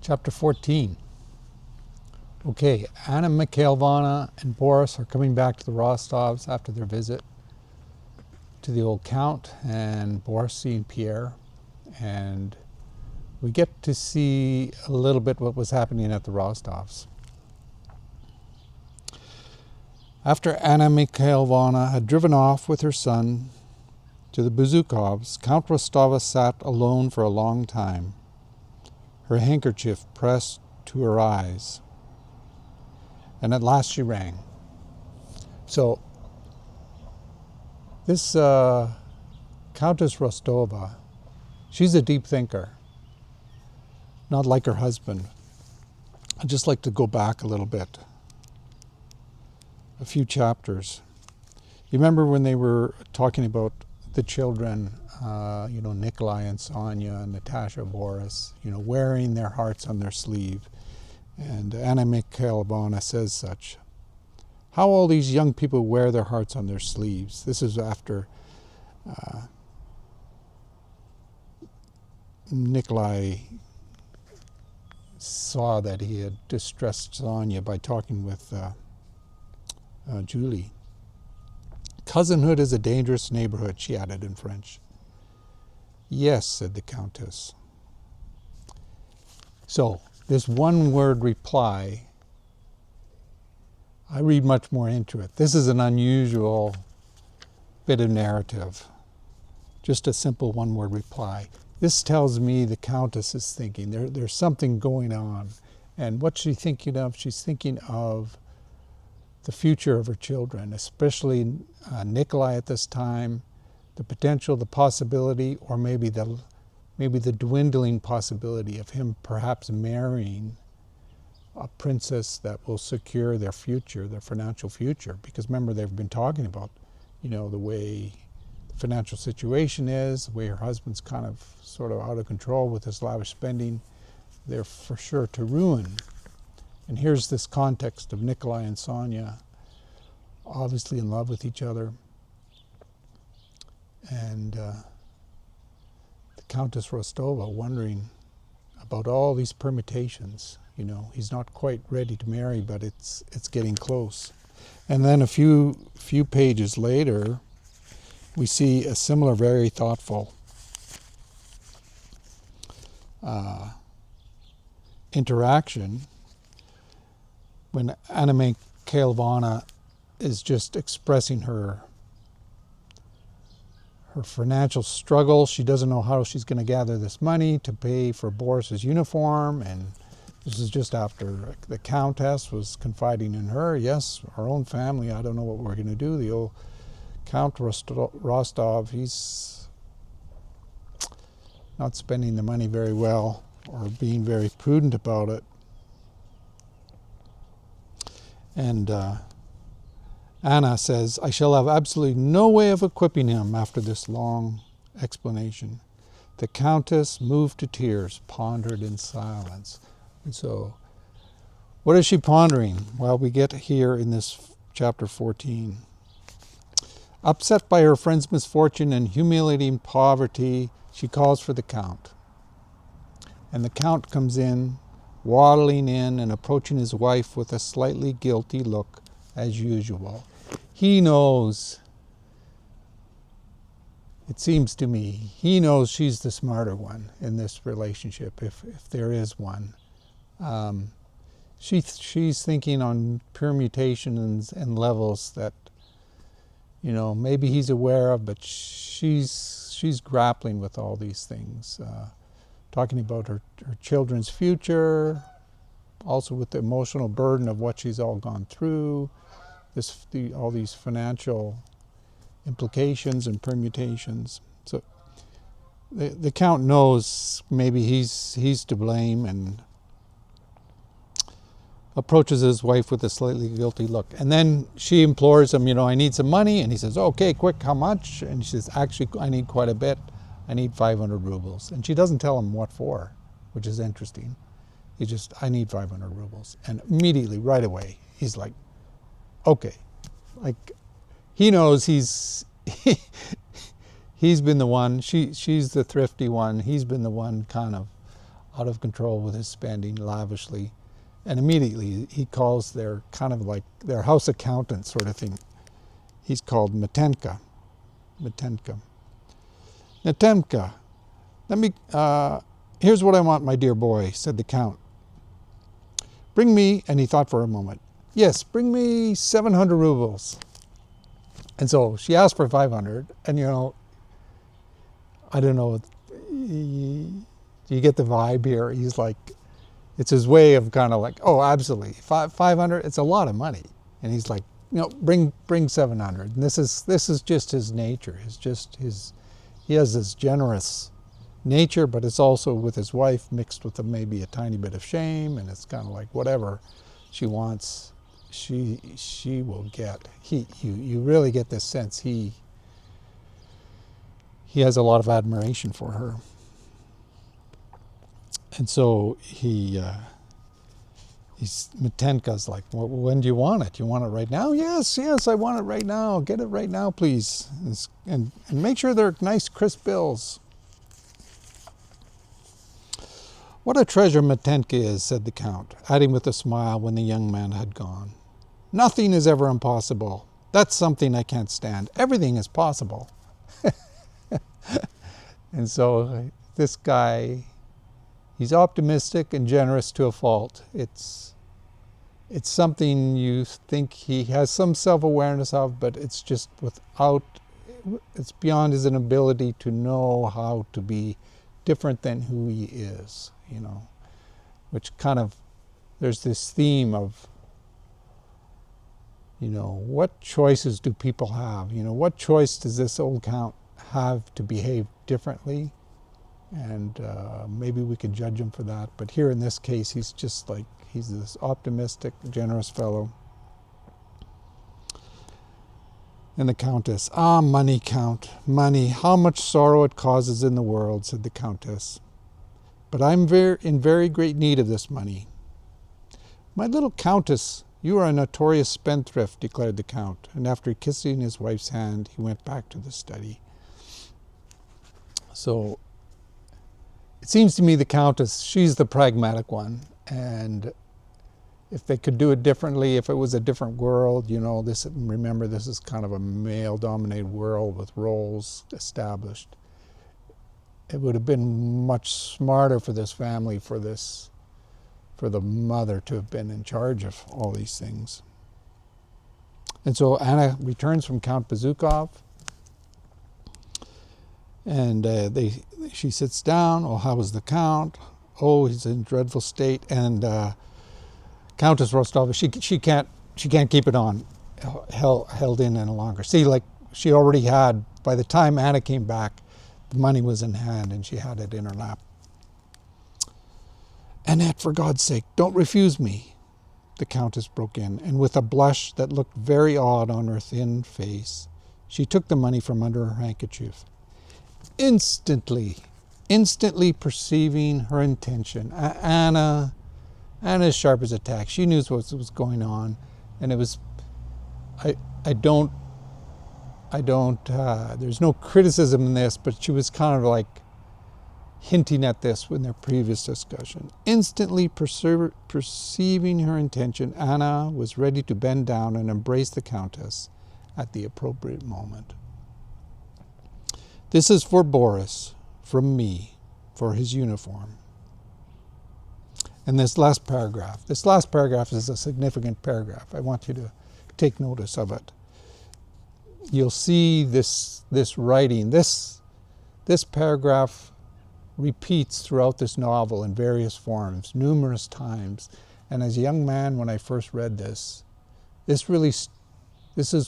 Chapter 14. Okay, Anna Mikhailovna and Boris are coming back to the Rostovs after their visit to the old count, and Boris seeing Pierre, and we get to see a little bit what was happening at the Rostovs. After Anna Mikhailovna had driven off with her son to the Bezukovs, Count Rostova sat alone for a long time, her handkerchief pressed to her eyes. And at last she rang. So this Countess Rostova, she's a deep thinker, not like her husband. I'd just like to go back a little bit, a few chapters. You remember when they were talking about the children, Nikolai and Sonia and Natasha, Boris, wearing their hearts on their sleeve. And Anna Mikhailovna says such. How all these young people wear their hearts on their sleeves. This is after Nikolai saw that he had distressed Sonia by talking with Julie. Cousinhood is a dangerous neighborhood, she added in French. Yes, said the Countess. So, this one-word reply, I read much more into it. This is an unusual bit of narrative. Just a simple one-word reply. This tells me the Countess is thinking. There's something going on. And what's she thinking of? She's thinking of the future of her children, especially Nikolai at this time, the potential, the possibility, or maybe the dwindling possibility of him perhaps marrying a princess that will secure their future, their financial future. Because remember, they've been talking about, the way the financial situation is, the way her husband's kind of sort of out of control with his lavish spending. They're for sure to ruin. And here's this context of Nikolai and Sonia, obviously in love with each other. And the Countess Rostova wondering about all these permutations. He's not quite ready to marry, but it's getting close. And then a few pages later, we see a similar, very thoughtful interaction when Anna Mikhailovna is just expressing her financial struggle. She doesn't know how she's going to gather this money to pay for Boris's uniform, and this is just after the Countess was confiding in her. Yes, our own family, I don't know what we're going to do. The old Count Rostov, he's not spending the money very well or being very prudent about it. And Anna says, I shall have absolutely no way of equipping him after this long explanation. The Countess, moved to tears, pondered in silence. And so, what is she pondering? Well, we get here in this chapter 14. Upset by her friend's misfortune and humiliating poverty, she calls for the Count. And the Count comes in, waddling in and approaching his wife with a slightly guilty look, as usual. He knows, it seems to me, he knows she's the smarter one in this relationship, if there is one. She's thinking on permutations and levels that, maybe he's aware of, but she's grappling with all these these, talking about her children's future, also with the emotional burden of what she's all gone through, all these financial implications and permutations. So the Count knows maybe he's to blame and approaches his wife with a slightly guilty look. And then she implores him, I need some money. And he says, okay, quick, how much? And she says, actually, I need quite a bit. I need 500 rubles. And she doesn't tell him what for, which is interesting. I need 500 rubles. And immediately, right away, he's like, okay. Like, he knows he's been the one, she's the thrifty one, he's been the one kind of out of control with his spending lavishly. And immediately he calls their kind of like their house accountant sort of thing. He's called Matenka. Natemka, here's what I want, my dear boy, said the Count. Bring me, and he thought for a moment, yes, bring me 700 rubles. And so she asked for 500, and I don't know, do you get the vibe here? He's like, it's his way of kind of like, oh, absolutely, 500, it's a lot of money. And he's like, bring 700. And this is just his nature. He has this generous nature, but it's also with his wife mixed with maybe a tiny bit of shame, and it's kind of like whatever she wants, she will get. You really get this sense he has a lot of admiration for her. And so Matenka's like, well, when do you want it? You want it right now? Yes, I want it right now. Get it right now, please. And make sure they're nice, crisp bills. What a treasure Matenka is, said the Count, adding with a smile when the young man had gone. Nothing is ever impossible. That's something I can't stand. Everything is possible. And so this guy, he's optimistic and generous to a fault. It's something you think he has some self-awareness of, but it's just it's beyond his inability to know how to be different than who he is, which kind of, there's this theme of, what choices do people have? What choice does this old Count have to behave differently? And maybe we could judge him for that. But here in this case, he's just like, he's this optimistic, generous fellow. And the Countess, money, Count, money, how much sorrow it causes in the world, said the Countess. But I'm in very great need of this money. My little Countess, you are a notorious spendthrift, declared the Count. And after kissing his wife's hand, he went back to the study. So it seems to me the Countess, she's the pragmatic one. And if they could do it differently, if it was a different world, remember this is kind of a male-dominated world with roles established. It would have been much smarter for this family, for the mother to have been in charge of all these things. And so Anna returns from Count Bezukov, and she sits down. Oh, how was the Count? Oh, he's in dreadful state. And Countess Rostova, she can't keep it on, held in any longer. See, like she already had, by the time Anna came back, the money was in hand and she had it in her lap. Annette, for God's sake, don't refuse me, the Countess broke in, and with a blush that looked very odd on her thin face, she took the money from under her handkerchief. Instantly perceiving her intention, Anna as sharp as a tack, she knew what was going on, and it was, there's no criticism in this, but she was kind of like hinting at this in their previous discussion. Instantly perceiving her intention, Anna was ready to bend down and embrace the Countess at the appropriate moment. This is for Boris, from me, for his uniform. And this last paragraph is a significant paragraph. I want you to take notice of it. You'll see this writing, this paragraph repeats throughout this novel in various forms, numerous times. And as a young man, when I first read this is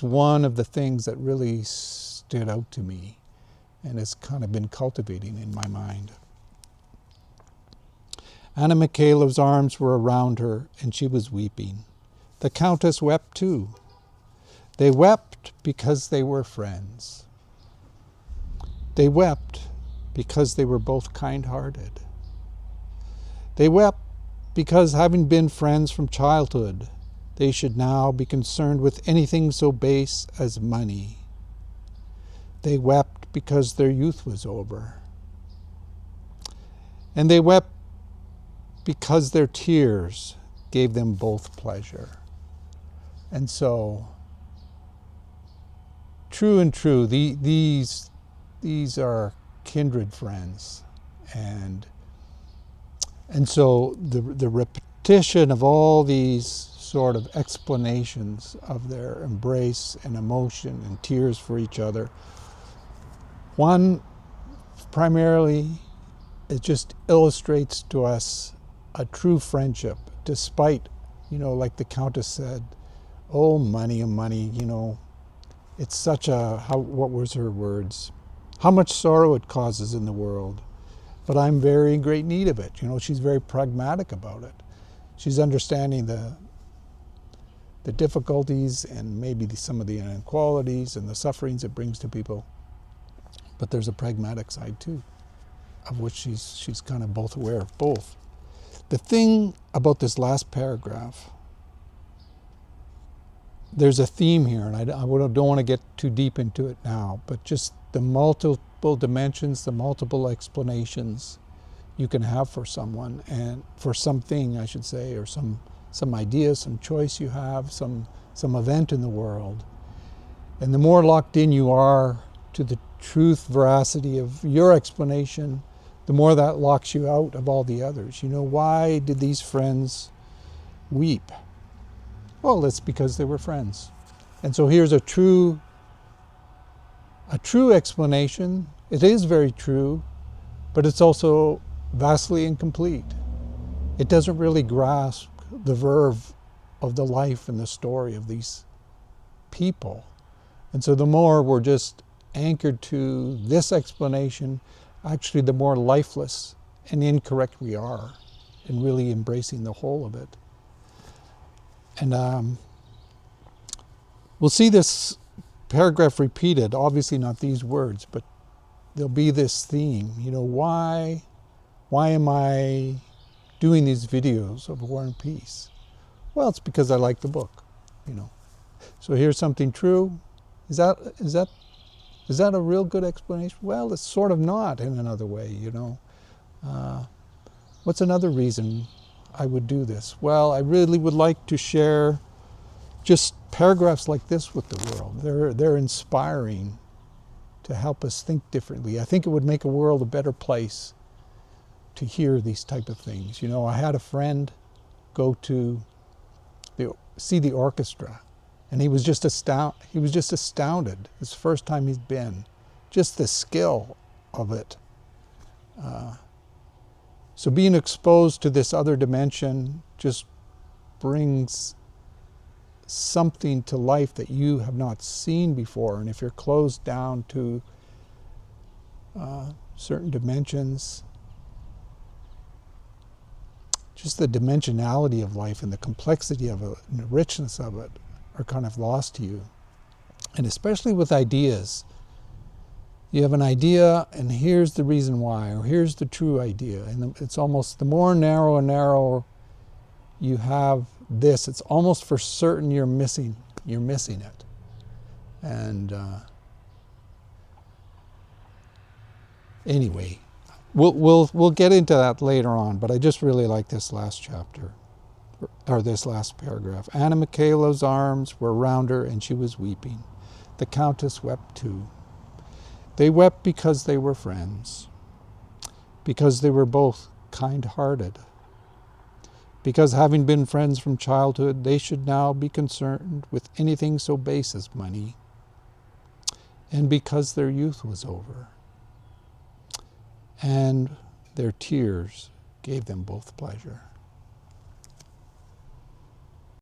one of the things that really stood out to me, and it's kind of been cultivating in my mind. Anna Mikhailovna's arms were around her, and she was weeping. The Countess wept too. They wept because they were friends. They wept because they were both kind-hearted. They wept because, having been friends from childhood, they should now be concerned with anything so base as money. They wept because their youth was over. And they wept because their tears gave them both pleasure. And so, true and true, these are kindred friends. And so the repetition of all these sort of explanations of their embrace and emotion and tears for each other, one, primarily, it just illustrates to us a true friendship, despite, like the Countess said, oh, money, it's such what was her words? How much sorrow it causes in the world, but I'm very in great need of it. She's very pragmatic about it. She's understanding the difficulties and maybe some of the inequalities and the sufferings it brings to people. But there's a pragmatic side too, of which she's kind of both aware of both. The thing about this last paragraph, there's a theme here, and I don't want to get too deep into it now, but just the multiple dimensions, the multiple explanations you can have for someone, and for something, I should say, or some idea, some choice you have, some event in the world. And the more locked in you are to the truth, veracity of your explanation, the more that locks you out of all the others. Why did these friends weep? Well, it's because they were friends. And so here's a true explanation. It is very true, but it's also vastly incomplete. It doesn't really grasp the verve of the life and the story of these people. And so the more we're just anchored to this explanation, actually the more lifeless and incorrect we are in really embracing the whole of it. And we'll see this paragraph repeated, obviously not these words, but there'll be this theme. Why am I doing these videos of War and Peace? Well, it's because I like the book, So here's something true. Is that a real good explanation? Well, it's sort of not in another way, What's another reason I would do this? Well, I really would like to share just paragraphs like this with the world. They're inspiring to help us think differently. I think it would make a world a better place to hear these type of things. I had a friend go to see the orchestra, and he was just astounded. It's the first time he's been. Just the skill of it. So being exposed to this other dimension just brings something to life that you have not seen before. And if you're closed down to certain dimensions, just the dimensionality of life and the complexity of it and the richness of it are kind of lost to you. And especially with ideas. You have an idea, and here's the reason why, or here's the true idea. And it's almost, the more narrow and narrower you have this, it's almost for certain you're missing it. And anyway, we'll get into that later on, but I just really like this last chapter, or this last paragraph. Anna Mikhailovna's arms were around her, and she was weeping. The Countess wept too. They wept because they were friends, because they were both kind-hearted, because having been friends from childhood, they should now be concerned with anything so base as money, and because their youth was over, and their tears gave them both pleasure.